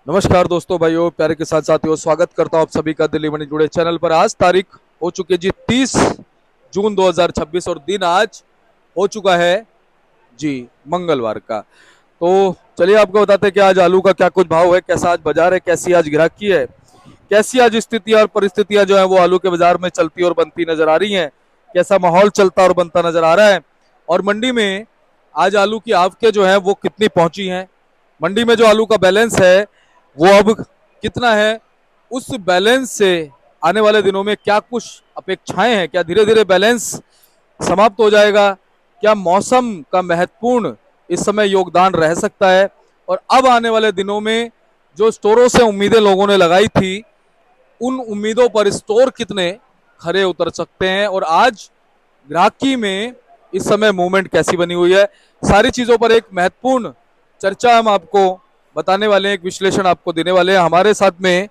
नमस्कार दोस्तों, भाइयों, प्यारे के साथ साथियों, स्वागत करता हूं आप सभी का दिल्ली मंडी जुड़े चैनल पर। आज तारीख हो चुकी है जी 30 जून 2026 और दिन आज हो चुका है जी मंगलवार का। तो चलिए आपको बताते हैं कि आज आलू का क्या कुछ भाव है, कैसा आज बाजार है, कैसी आज ग्राहकी है, कैसी आज स्थितियां और परिस्थितियां जो है वो आलू के बाजार में चलती और बनती नजर आ रही हैं, कैसा माहौल चलता और बनता नजर आ रहा है। और मंडी में आज आलू की आवकें जो है वो कितनी पहुंची हैं, मंडी में जो आलू का बैलेंस है वो अब कितना है, उस बैलेंस से आने वाले दिनों में क्या कुछ अपेक्षाएं हैं, क्या धीरे धीरे बैलेंस समाप्त हो जाएगा, क्या मौसम का महत्वपूर्ण इस समय योगदान रह सकता है, और अब आने वाले दिनों में जो स्टोरों से उम्मीदें लोगों ने लगाई थी उन उम्मीदों पर स्टोर कितने खरे उतर सकते हैं, और आज ग्राहकी में इस समय मूवमेंट कैसी बनी हुई है, सारी चीजों पर एक महत्वपूर्ण चर्चा हम आपको बताने वाले हैं, एक विश्लेषण आपको देने वाले हैं। हमारे साथ में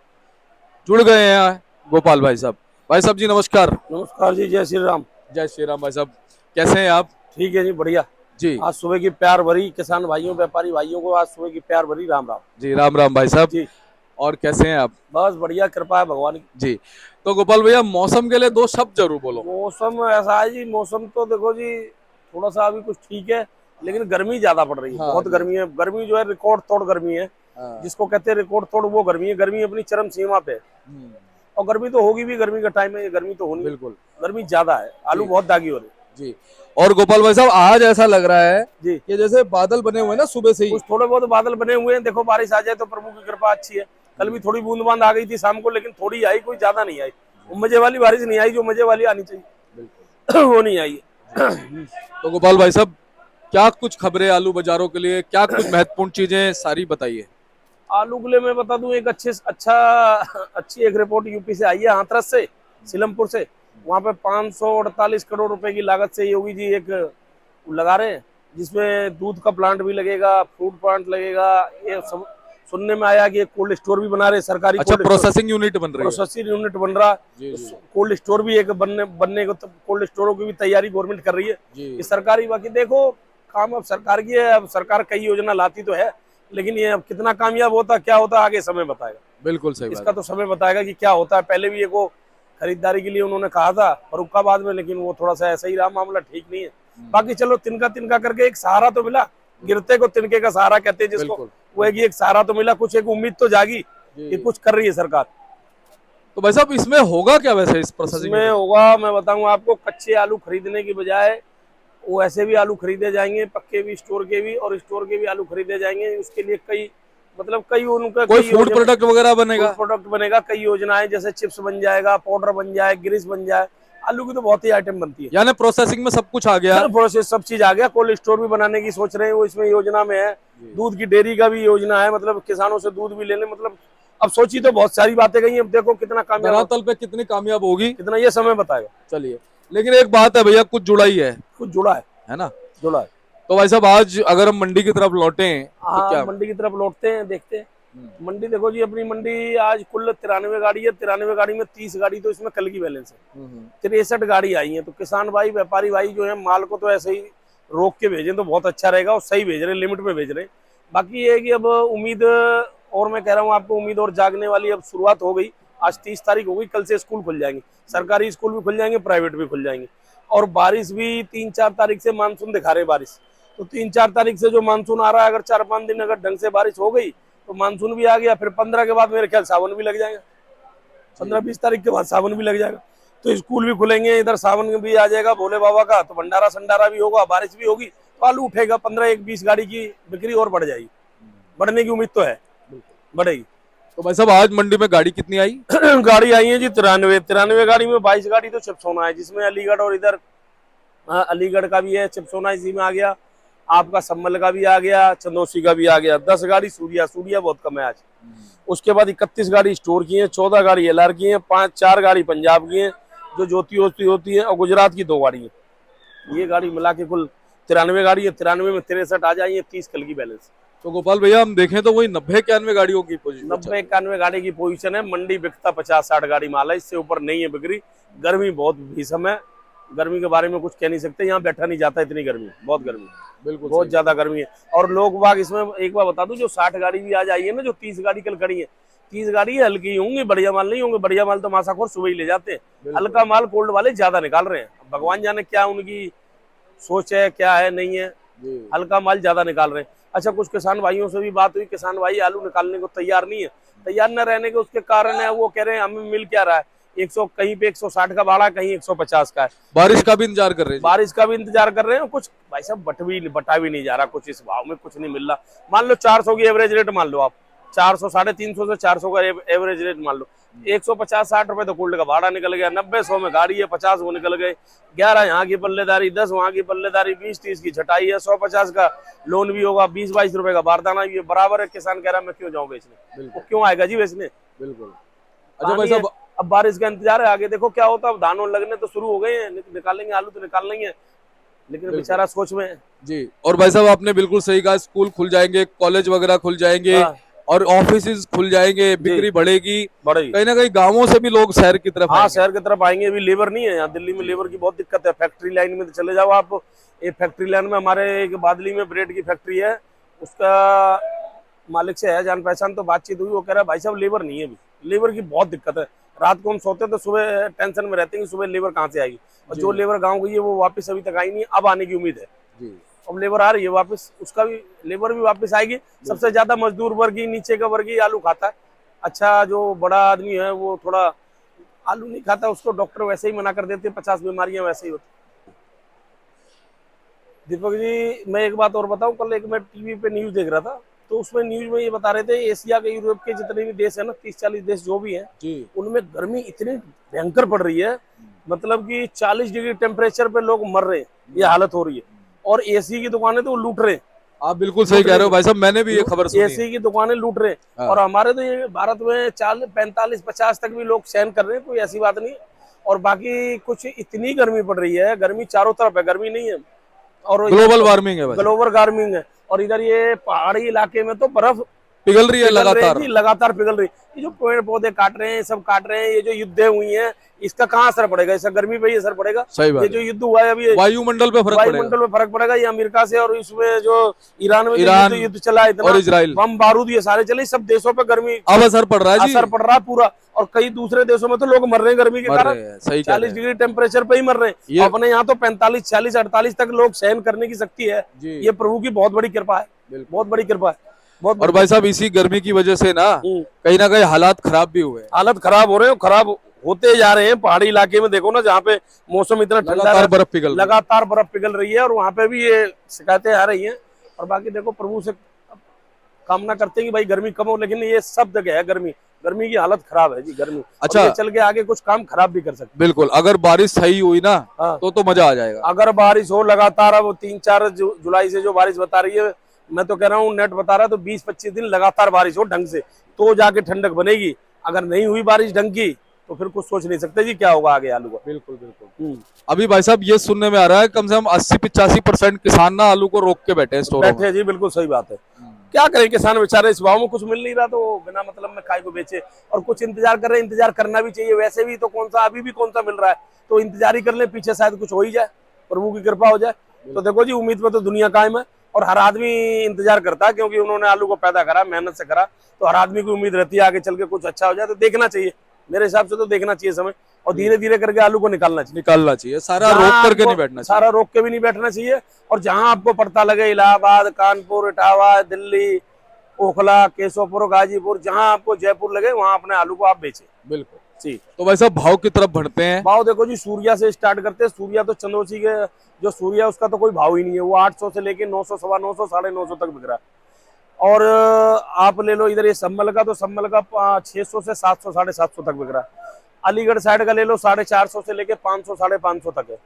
जुड़ गए हैं गोपाल भाई साहब। भाई साहब जी नमस्कार। नमस्कार जी, जय श्री राम। जय श्री राम। भाई साहब कैसे हैं आप? ठीक है जी, बढ़िया। जी आज सुबह की प्यार भरी किसान भाइयों व्यापारी भाइयों को आज सुबह की प्यार भरी राम राम जी, राम राम भाई साहब। जी। और कैसे हैं आप? बस बढ़िया, कृपा है भगवान की। जी। तो गोपाल भैया, मौसम के लिए दो शब्द जरूर बोलो। मौसम ऐसा है जी, मौसम तो देखो जी थोड़ा सा अभी कुछ ठीक है, लेकिन गर्मी ज्यादा पड़ रही है। हाँ बहुत जी। गर्मी है, गर्मी जो है रिकॉर्ड तोड़ गर्मी है। हाँ। जिसको कहते हैं रिकॉर्ड तोड़ वो गर्मी है। गर्मी अपनी चरम सीमा पे है। और गर्मी तो होगी भी, गर्मी का टाइम है, ये गर्मी तो होनी है। बिल्कुल गर्मी ज्यादा है, आलू जी। बहुत दागी हो रही है जी। और गोपाल भाई साहब, आज ऐसा लग रहा है जी। कि जैसे बादल बने हुए हैं ना सुबह से ही। कुछ थोड़े बहुत बादल बने हुए हैं, देखो बारिश आ जाए तो प्रभु की कृपा अच्छी है। कल भी थोड़ी बूंदबांद आ गई थी शाम को, लेकिन थोड़ी आई, कोई ज्यादा नहीं आई। वो मजे वाली बारिश नहीं आई जो मजे वाली आनी चाहिए वो नहीं आई है। तो गोपाल भाई साहब, क्या कुछ खबरें आलू बाजारों के लिए, क्या कुछ महत्वपूर्ण चीजें, सारी बताइए। आलू के लिए मैं बता दूं, एक अच्छी एक रिपोर्ट यूपी से आई है, हाथरस से, सीलमपुर से। वहां पे 548 करोड़ रुपए की लागत से योगी जी एक लगा रहे हैं, जिसमें दूध का प्लांट भी लगेगा, फ्रूट प्लांट लगेगा। ये सब सुनने में आया कि एक कोल्ड स्टोर भी बना रहे सरकारी। अच्छा, प्रोसेसिंग यूनिट बन रही है। प्रोसेसिंग यूनिट बन रहा। जी जी कोल्ड स्टोर भी एक बनने को, कोल्ड स्टोरों की भी तैयारी गवर्नमेंट कर रही है। जी। ये सरकारी, बाकी देखो काम अब सरकार की है। अब सरकार कई योजना लाती तो है, लेकिन ये अब कितना कामयाब होता क्या होता आगे समय बताएगा। बिल्कुल सही इसका बात तो समय बताएगा कि क्या होता है। पहले भी एक वो खरीदारी के लिए उन्होंने कहा था फरुखाबाद में, लेकिन वो थोड़ा सा ऐसा ही रहा, मामला ठीक नहीं है। बाकी चलो, तिनका तिनका करके एक सहारा तो मिला। गिरते को तिनके का सहारा कहते हैं जिसको, बिल्कुल। वो है कि एक सहारा तो मिला, कुछ एक उम्मीद तो जागी कि कुछ कर रही है सरकार। तो भाई साहब, इसमें होगा क्या वैसे इस प्रोसेसिंग इसमें यूनिट? होगा, मैं बताऊंगा आपको, कच्चे आलू खरीदने की बजाय वो ऐसे भी आलू खरीदे जाएंगे, पक्के भी, स्टोर के भी, और स्टोर के भी आलू खरीदे जाएंगे। उसके लिए कई, मतलब कई उनका कोई कई फूड प्रोडक्ट वगैरह बनेगा? फूड प्रोडक्ट बनेगा। कई योजनाएं, जैसे चिप्स बन जाएगा, पाउडर बन जाए, ग्रीस बन जाए। आलू की तो बहुत ही आइटम बनती है। यानी प्रोसेसिंग में सब कुछ आ गया। प्रोसेस सब चीज आ गया। कोल्ड स्टोर भी बनाने की सोच रहे हैं, वो इसमें योजना में है। दूध की डेयरी का भी योजना है, मतलब किसानों से दूध भी लेने, मतलब अब सोची तो बहुत सारी बातें गई। अब देखो कितना कामयाब, धरातल पे कितनी कामयाब होगी, कितना ये समय बताएगा। चलिए। लेकिन एक बात है भैया, कुछ जुड़ा ही कुछ जुड़ा है ना? जुड़ा है। तो भाई साहब, आज अगर हम मंडी की तरफ लौटें तो हाँ, क्या? मंडी की तरफ लौटते हैं, देखते हैं। मंडी देखो जी, अपनी मंडी आज कुल 93 गाड़ी है। 93 गाड़ी में 30 गाड़ी तो इसमें कल की बैलेंस है। 63 गाड़ी आई है। तो किसान भाई, व्यापारी भाई जो है, माल को तो ऐसे ही रोक के भेजें तो बहुत अच्छा रहेगा, और सही भेज रहे, लिमिट में भेज रहे। बाकी ये है कि अब उम्मीद, और मैं कह रहा हूँ आपको, उम्मीद और जागने वाली अब शुरुआत हो गई। आज 30 तारीख हो गई, कल से स्कूल खुल जाएंगे, सरकारी स्कूल भी खुल जाएंगे, प्राइवेट भी खुल जाएंगे। और बारिश भी 3-4 तारीख से मानसून दिखा रहे बारिश। तो 3-4 तारीख से जो मानसून आ रहा है, अगर 4-5 दिन अगर ढंग से बारिश हो गई तो मानसून भी आ गया। फिर 15 के बाद मेरे ख्याल सावन भी लग जाएगा। 15-20 तारीख के बाद सावन भी लग जाएगा, तो स्कूल भी खुलेंगे, इधर सावन भी आ जाएगा भोले बाबा का, तो भंडारा संडारा भी होगा, बारिश भी होगी, तो आलू उठेगा। 15-20 गाड़ी की बिक्री और बढ़ जाएगी। बढ़ने की उम्मीद तो है, बढ़ेगी। तो भाई साहब, आज मंडी में गाड़ी कितनी आई? गाड़ी आई है जी 93 गाड़ी में 22 गाड़ी तो चिप्सोना है, जिसमें अलीगढ़ और इधर, अलीगढ़ का भी है चिप्सोना, इसी में आ गया। आपका संभल का भी आ गया, चंदौसी का भी आ गया। 10 गाड़ी सूर्या बहुत कम है आज। उसके बाद 31 गाड़ी स्टोर की है, 14 गाड़ी एलआर की है, 4 गाड़ी पंजाब की है जो ज्योति होती है, और गुजरात की 2 गाड़ी है। ये गाड़ी मिला के कुल 93 गाड़ी है। 93 में 63 आ जाएंगे, 30 कल की बैलेंस। तो गोपाल भैया, हम देखें तो वही 90-91 गाड़ियों की पोजीशन, 90-91 गाड़ी की पोजीशन है। मंडी बिकता 50-60 गाड़ी माल है, इससे ऊपर नहीं है बिक्री। गर्मी बहुत भीषण है, गर्मी के बारे में कुछ कह नहीं सकते, यहाँ बैठा नहीं जाता, इतनी गर्मी, बहुत गर्मी, बिल्कुल बहुत सही। ज्यादा गर्मी है। और लोग बाग इसमें एक बार बता दूं, जो 60 गाड़ी भी आज आई है ना, जो 30 गाड़ी कल खड़ी है, 30 गाड़ी हल्की होंगी, बढ़िया माल नहीं होंगे। बढ़िया माल तो मासाखोर सुबह ही ले जाते हैं, बिल्कुल। हल्का माल कोल्ड वाले ज्यादा निकाल रहे हैं। अब भगवान जाने क्या उनकी सोच है, क्या है नहीं है, जी। हल्का माल ज्यादा निकाल रहे हैं। अच्छा, कुछ किसान भाइयों से भी बात हुई, किसान भाई आलू निकालने को तैयार नहीं है। तैयार न रहने के उसके कारण है, वो कह रहे हैं हमें मिल क्या रहा है, 100 कहीं पे 160 का भाड़ा, कहीं 150 का है। बारिश का भी इंतजार कर रहे हैं जी। बारिश का भी इंतजार कर रहे हैं। कुछ भाई साहब बटा भी नहीं जा रहा, कुछ इस भाव में कुछ नहीं मिल रहा। मान लो 400 की एवरेज रेट मान लो आप, 400 350 से 400 का एवरेज रेट मान लो। 150-60 रुपए तो कोल्ड का भाड़ा निकल गया, 90-100 में गाड़ी है, 50 वो निकल गए, 11 यहाँ की पल्लेदारी, 10 वहाँ की पल्लेदारी, 20-30 की छटाई है, 150 का लोन भी होगा, 20-22 रुपए का बारदाना भी है, बराबर है। किसान कह रहा है मैं क्यों जाऊं बेचने, वो क्यों आएगा जी बेचने। बिल्कुल। अच्छा भाई पानी है, साहब, अब बारिश का इंतजार है, आगे देखो क्या होता है। अब धान लगने तो शुरू हो गए हैं, निकालेंगे आलू तो निकाल लेंगे, लेकिन बेचारा सोच में है। जी। और भाई साहब आपने बिल्कुल सही कहा, स्कूल खुल जाएंगे, कॉलेज वगैरह खुल जाएंगे, हाँ, और ऑफिस खुल जाएंगे, बिक्री बढ़ेगी, बढ़ेगी। कहीं ना कहीं गांवों से भी लोग शहर की तरफ हाँ, आएंगे। शहर की तरफ आएंगे। अभी लेबर नहीं है यहाँ दिल्ली में, लेबर की बहुत दिक्कत है। फैक्ट्री लाइन में तो चले जाओ आप, एक फैक्ट्री लाइन में हमारे एक बादली में ब्रेड की फैक्ट्री है, उसका मालिक से है जान पहचान, तो बातचीत हुई, वो कह रहा है भाई साहब लेबर नहीं है, अभी लेबर की बहुत दिक्कत है। रात को हम सोते तो सुबह टेंशन में रहते हैं कि सुबह लेबर कहाँ से आएगी, और जो लेबर गाँव गई है वो वापस अभी तक आई नहीं, अब आने की उम्मीद है। जी। अब लेबर आ रही है वापस, उसका भी लेबर भी वापस आएगी। सबसे ज्यादा मजदूर वर्ग ही, नीचे का वर्ग ही आलू खाता है। अच्छा, जो बड़ा आदमी है वो थोड़ा आलू नहीं खाता, उसको डॉक्टर वैसे ही मना कर देते हैं, 50 बीमारियां वैसे ही होती। दीपक जी, मैं एक बात और बताऊं, कल एक मैं टीवी पे न्यूज देख रहा था, तो उसमें न्यूज में ये बता रहे थे, एशिया के, यूरोप के जितने भी देश है ना, 30-40 देश जो भी हैं, उनमें गर्मी इतनी भयंकर पड़ रही है, मतलब कि 40 डिग्री टेम्परेचर पे लोग मर रहे हैं, ये हालत हो रही है। और एसी की दुकानें तो वो लूट रहे हैं। आप बिल्कुल सही कह रहे हो भाई साहब, मैंने भी ये खबर सुनी है। एसी की दुकानें लूट रहे हैं। और हमारे तो ये भारत में 40, 45, 50 तक भी लोग सहन कर रहे हैं, कोई ऐसी बात नहीं। और बाकी कुछ इतनी गर्मी पड़ रही है, गर्मी चारों तरफ है, गर्मी नहीं है, और ग्लोबल वार्मिंग है, ग्लोबल वार्मिंग है। और इधर ये पहाड़ी इलाके में तो बर्फ पिघल रही है लगातार, लगातार पिघल रही है। ये जो पेड़ पौधे काट रहे हैं, सब काट रहे हैं, ये जो युद्ध हुई हैं, इसका कहाँ असर पड़ेगा, इसका गर्मी पे ही असर पड़ेगा। सही बात ये जो युद्ध हुआ है अभी, वायुमंडल पे फर्क पड़ेगा, वायुमंडल में फर्क पड़ेगा। ये अमेरिका से, और इसमें जो ईरान में युद्ध चला, इतना और इजराइल, बम बारूद ये सारे चले, सब देशों पे गर्मी अब असर पड़ रहा है जी, असर पड़ रहा है पूरा। और कई दूसरे देशों में तो लोग मर रहे हैं गर्मी के कारण, 40 डिग्री टेम्परेचर पे ही मर रहे हैं। अपने यहाँ तो 45, 46, 48 तक लोग सहन करने की शक्ति है। ये प्रभु की बहुत बड़ी कृपा है, बहुत बड़ी कृपा है, बहुत। और भाई साहब इसी गर्मी की वजह से ना कहीं हालात खराब भी हुए, हालत खराब हो रहे हैं, खराब होते जा रहे हैं। पहाड़ी इलाके में देखो ना, जहाँ पे मौसम इतना ठंडा, लगातार बर्फ पिघल रही है, और वहां पे भी ये शिकायतें आ रही हैं। और बाकी देखो, प्रभु से कामना करते हैं कि भाई गर्मी कम हो, लेकिन ये सब जगह है गर्मी की हालत खराब है जी, गर्मी। अच्छा, चल के आगे कुछ काम खराब भी कर सकते। बिल्कुल, अगर बारिश सही हुई ना, तो मजा आ जाएगा। अगर बारिश हो लगातार, अब 3-4 जुलाई से जो बारिश बता रही है, मैं तो कह रहा हूँ, नेट बता रहा है, तो 20-25 दिन लगातार बारिश हो ढंग से, तो जाके ठंडक बनेगी। अगर नहीं हुई बारिश ढंग की, तो फिर कुछ सोच नहीं सकते जी क्या होगा आगे आलू का। बिल्कुल बिल्कुल। अभी भाई साहब ये सुनने में आ रहा है, कम से कम 80-85% किसान ना आलू को रोक के बैठे बैठे जी, बिल्कुल सही बात है। क्या करें किसान बेचारे, इस भाव में कुछ मिल नहीं रहा, तो बिना मतलब में काय को बेचे। और कुछ इंतजार कर रहे हैं, इंतजार करना भी चाहिए, वैसे भी तो कौन सा अभी भी कौन सा मिल रहा है, तो इंतजार ही कर ले, पीछे शायद कुछ हो ही जाए, प्रभु की कृपा हो जाए। तो देखो जी, उम्मीद में तो दुनिया कायम है, और हर आदमी इंतजार करता है, क्योंकि उन्होंने आलू को पैदा करा, मेहनत से करा, तो हर आदमी की उम्मीद रहती है आगे चल के कुछ अच्छा हो जाए। तो देखना चाहिए, मेरे हिसाब से तो देखना चाहिए समय, और धीरे धीरे करके आलू को निकालना चाहिए, सारा रोक करके नहीं बैठना चाहिए, सारा रोक के भी नहीं बैठना चाहिए। और जहां आपको पड़ता लगे, इलाहाबाद, कानपुर, इटावा, दिल्ली, ओखला, केशवपुर, गाजीपुर, जहां आपको जयपुर लगे, वहां अपने आलू को आप बेचे। बिल्कुल जी। तो भाई साहब भाव की तरफ बढ़ते हैं। भाव देखो जी, सूर्या से स्टार्ट करते हैं। सूर्या तो चंदोसी के जो सूर्या, उसका तो कोई भाव ही नहीं है, वो 800 से लेके 900, 950, 950 तक बिक रहा है। और आप ले लो इधर ये सम्मल का, तो सम्मल का 600 से 700, 750 तक बिक रहा है। अलीगढ़ साइड का ले लो, 450 से लेके 500, 550 तक है।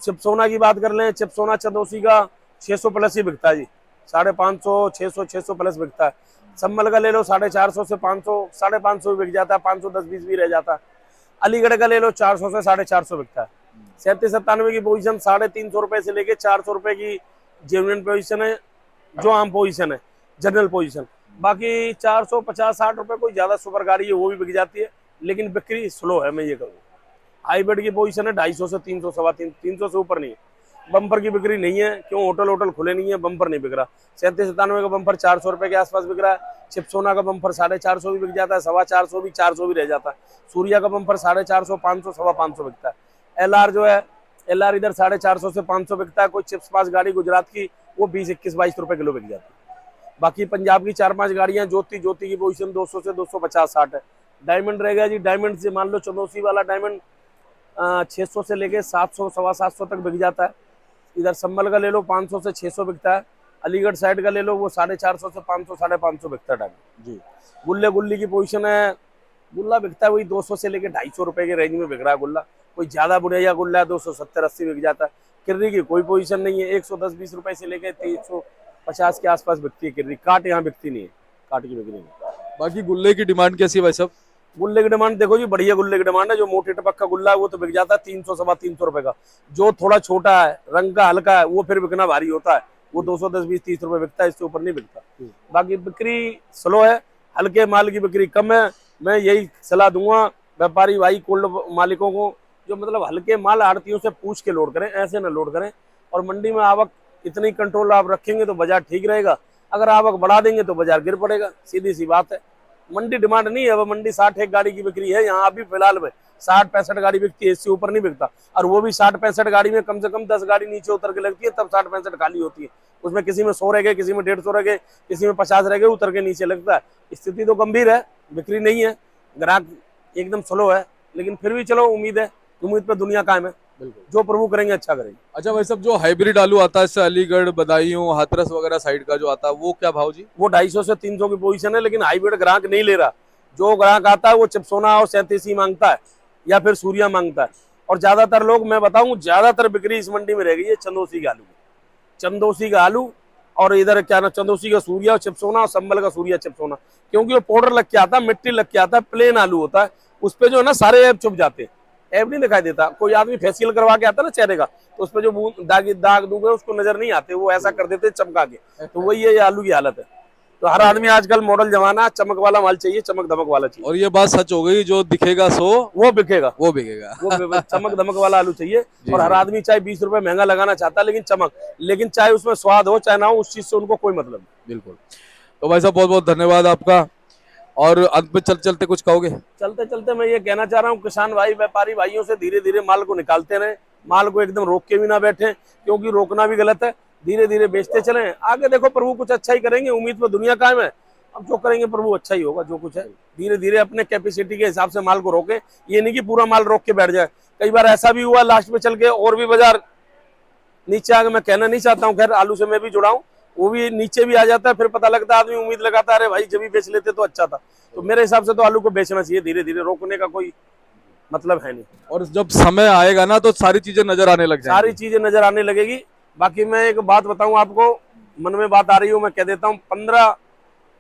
चिपसोना की बात कर लें, चिपसोना चंदोसी का 600 प्लस ही बिकता है जी, 550, 600, 600 प्लस बिकता है। सम्मल का ले लो, 450 से 500, 550 भी बिक जाता है, 510-20 भी रह जाता है। अलीगढ़ का ले लो, 400 से 450 बिकता है। 37-97 की पोजीशन 350 रुपए से लेके 400 रुपए की जेन्युइन पोजीशन है, जो आम पोजीशन है, जनरल पोजीशन। बाकी 450-60 रुपए कोई ज्यादा सुपर गाड़ी है, वो भी बिक जाती है, लेकिन बिक्री स्लो है, मैं ये कहूँगा। हाईब्रिड की पोजीशन है 250 से 300, 350 से ऊपर नहीं है। बम्पर की बिक्री नहीं है, क्यों? होटल होटल खुले नहीं है, बम्पर नहीं बिक रहा। 37-97 का बम्पर 400 रुपए के आसपास बिक रहा है। चिपसोना का बम्पर 450 भी बिक जाता है, 425 भी, 400 भी रह जाता है। सूर्या का बम्पर 450, 500, 550 बिकता है। एलआर जो है, एलआर इधर 450 से 500 बिकता है। कोई चिप्स पास गाड़ी गुजरात की वो 20, 21, 22 रुपए किलो बिक जाती है। बाकी पंजाब की 4-5 गाड़ियां, ज्योति की पोजीशन 200 से 250, 60 है। डायमंड रहेगा जी, डायमंड से मान लो चंदौसी वाला डायमंड 600 से लेके 700, 750 तक बिक जाता है। इधर संभल का ले लो 500 से 600 बिकता है। अलीगढ़ साइड का ले लो वो 450 से 500, 550 बिकता है डायमंड जी। गुल्ली की पोजीशन है, गुल्ला बिकता है वही 200 से लेके 250 रुपए के रेंज में बिक रहा है गुल्ला। कोई ज्यादा बुढ़िया गुल्ला है 270-80 बिक जाता है। किर्री की कोई पोजीशन नहीं है, 110-20 रुपए से लेके 350 के आसपास बिकती है किर्री। काट यहाँ बिकती नहीं है, काट की बिक्री नहीं। बाकी गुल्ले की डिमांड कैसी है भाई साहब? गुल्ले की डिमांड देखो जी, बढ़िया गुल्ले की डिमांड है। जो मोटे टपक का गुल्ला है वो तो बिक जाता है 300, 350 रुपए का। जो थोड़ा छोटा है, रंग का हल्का है, वो फिर बिकना भारी होता है, वो 210, 20, 30 रुपए बिकता है, इससे ऊपर नहीं बिकता। बाकी बिक्री स्लो है, हल्के माल की बिक्री कम है। मैं यही सलाह दूंगा व्यापारी भाई, कोल्ड मालिकों को, जो मतलब हल्के माल आड़तियों से पूछ के लोड करें, ऐसे ना लोड करें। और मंडी में आवक इतनी कंट्रोल आप रखेंगे तो बाजार ठीक रहेगा। अगर आवक बढ़ा देंगे तो बाजार गिर पड़ेगा, सीधी सी बात है। मंडी डिमांड नहीं है, वो मंडी 60 एक गाड़ी की बिक्री है यहाँ अभी फिलहाल में, 60-65 गाड़ी बिकती है, इससे ऊपर नहीं बिकता। और वो भी 60-65 गाड़ी में कम से कम 10 गाड़ी नीचे उतर के लगती है, तब 60-65 खाली होती है। उसमें किसी में 100 रह गए, किसी में 150 रह गए, किसी में 50 रह गए, उतर के नीचे लगता है। स्थिति तो गंभीर है, बिक्री नहीं है, ग्राहक एकदम स्लो है, लेकिन फिर भी चलो उम्मीद है, उम्मीद पे दुनिया कायम है। जो प्रभु करेंगे अच्छा करेंगे। अच्छा भाई साहब, जो हाइब्रिड आलू आता है इससे अलीगढ़, बदायूं, हाथरस वगैरह साइड का जो आता है वो क्या भाव जी? वो 250 से 300 की पोजीशन है, लेकिन हाइब्रिड ग्राहक नहीं ले रहा। जो ग्राहक आता है वो चिपसोना और 37 मांगता है या फिर सूर्या मांगता है। और ज्यादातर लोग, मैं बताऊं, ज्यादातर बिक्री इस मंडी में रह गई है चंदौसी के आलू की। चंदौसी का आलू और इधर क्या ना, चंदौसी का सूर्या और चिपसोना और संभल का सूर्या चिपसोना, क्योंकि वो पाउडर लग के आता है, मिट्टी लग के आता है, प्लेन आलू होता है, उस पे जो है ना सारे ऐब छुप जाते हैं, ऐब नहीं दिखाई देता। कोई आदमी फेशियल करवा के आता है ना चेहरे का, तो उस पे जो दाग दूग है उसको नजर नहीं आते, वो ऐसा कर देते चमका के। तो वही ये आलू की हालत है। तो हर आदमी आजकल मॉडल जमाना, चमक वाला माल चाहिए, चमक धमक वाला चाहिए। और ये बात सच हो गई, जो दिखेगा सो वो बिकेगा, वो बिकेगा। वो चमक धमक वाला आलू चाहिए। और हर आदमी चाहे 20 रुपए महंगा लगाना चाहता है, लेकिन चमक, लेकिन चाहे उसमें स्वाद हो चाहे ना हो, उस चीज से उनको कोई मतलब नहीं। बिल्कुल। तो भाई साहब बहुत बहुत धन्यवाद आपका। और अंत में चलते कुछ कहोगे? चलते चलते मैं ये कहना चाह रहा हूँ, किसान भाई व्यापारी भाइयों से धीरे धीरे माल को निकालते रहे, माल को एकदम रोक के भी ना बैठे, क्योंकि रोकना भी गलत है। धीरे धीरे बेचते चलें, आगे देखो प्रभु कुछ अच्छा ही करेंगे, उम्मीद में दुनिया कायम है। अब जो करेंगे प्रभु अच्छा ही होगा, जो कुछ है। धीरे धीरे अपने कैपेसिटी के हिसाब से माल को रोके, ये नहीं कि पूरा माल रोक के बैठ जाए। कई बार ऐसा भी हुआ, लास्ट में चल के और भी बाजार नीचे आ गए। मैं कहना नहीं चाहता हूँ, खैर आलू से मैं भी जुड़ा हूँ, वो भी नीचे भी आ जाता है, फिर पता लगता है, आदमी उम्मीद लगाता है, अरे भाई जब भी बेच लेते तो अच्छा था। तो मेरे हिसाब से तो आलू को बेचना चाहिए, धीरे धीरे, रोकने का कोई मतलब है नहीं। और जब समय आएगा ना तो सारी चीजें नजर आने लग जाएंगी, सारी चीजें नजर आने लगेगी। बाकी मैं एक बात बताऊं आपको, मन में बात आ रही हूँ, मैं कह देता हूँ,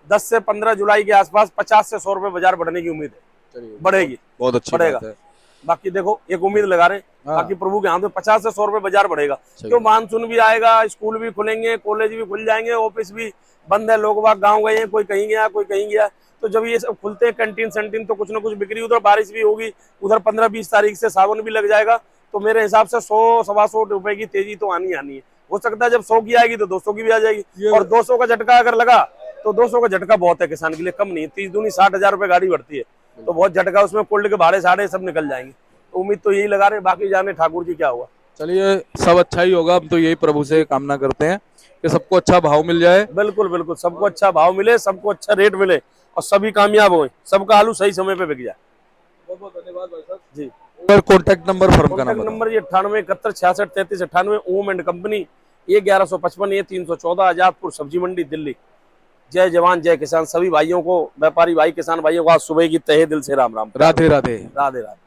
10 से 15 जुलाई के आसपास 50 से 100 रुपए बाजार बढ़ने की उम्मीद है, बढ़ेगी, बहुत अच्छी बढ़ेगा। बात है। बाकी देखो एक उम्मीद लगा रहे हैं, बाकी प्रभु के हाथ में 50 से 100 रुपए बाजार बढ़ेगा। क्यों? मानसून भी आएगा, स्कूल भी खुलेंगे, कॉलेज भी खुल जाएंगे, ऑफिस भी बंद है, लोग बाग गाँव गए हैं, कोई कहीं गया, कोई कहीं गया। तो जब ये सब खुलते हैं कैंटीन सेंटीन, तो कुछ ना कुछ बिक्री, उधर बारिश भी होगी, उधर 15-20 तारीख से सावन भी लग जाएगा। तो मेरे हिसाब से 100-125 रुपए की तेजी तो आनी है। हो सकता है जब 100 की आएगी तो 200 की भी आ जाएगी। और 200 का झटका अगर लगा तो 200 का झटका बहुत है किसान के लिए, कम नहीं है। 30 दूनी 60,000 रुपए गाड़ी बढ़ती है, तो बहुत झटका, उसमें कोल्ड के भाड़े साढ़े सब निकल जाएंगे। तो उम्मीद तो यही लगा रहे, बाकी जाने ठाकुर जी क्या हुआ। चलिए सब अच्छा ही होगा, हम तो यही प्रभु से कामना करते हैं कि सबको अच्छा भाव मिल जाए। बिल्कुल बिल्कुल, सबको अच्छा भाव मिले, सबको अच्छा रेट मिले, और सभी कामयाब हो, सबका आलू सही समय पे बिक जाए। बहुत बहुत धन्यवाद भाई साहब जी। और कॉन्टैक्ट नंबर फर्म का नंबर ये 98 71 66 33 98, ओम एंड कंपनी, ये 1155, ये 314, आजादपुर सब्जी मंडी, दिल्ली। जय जवान जय किसान। सभी भाइयों को, व्यापारी भाई, किसान भाइयों को आज सुबह की तहे दिल से राम राम, राधे राधे। राधे राधे।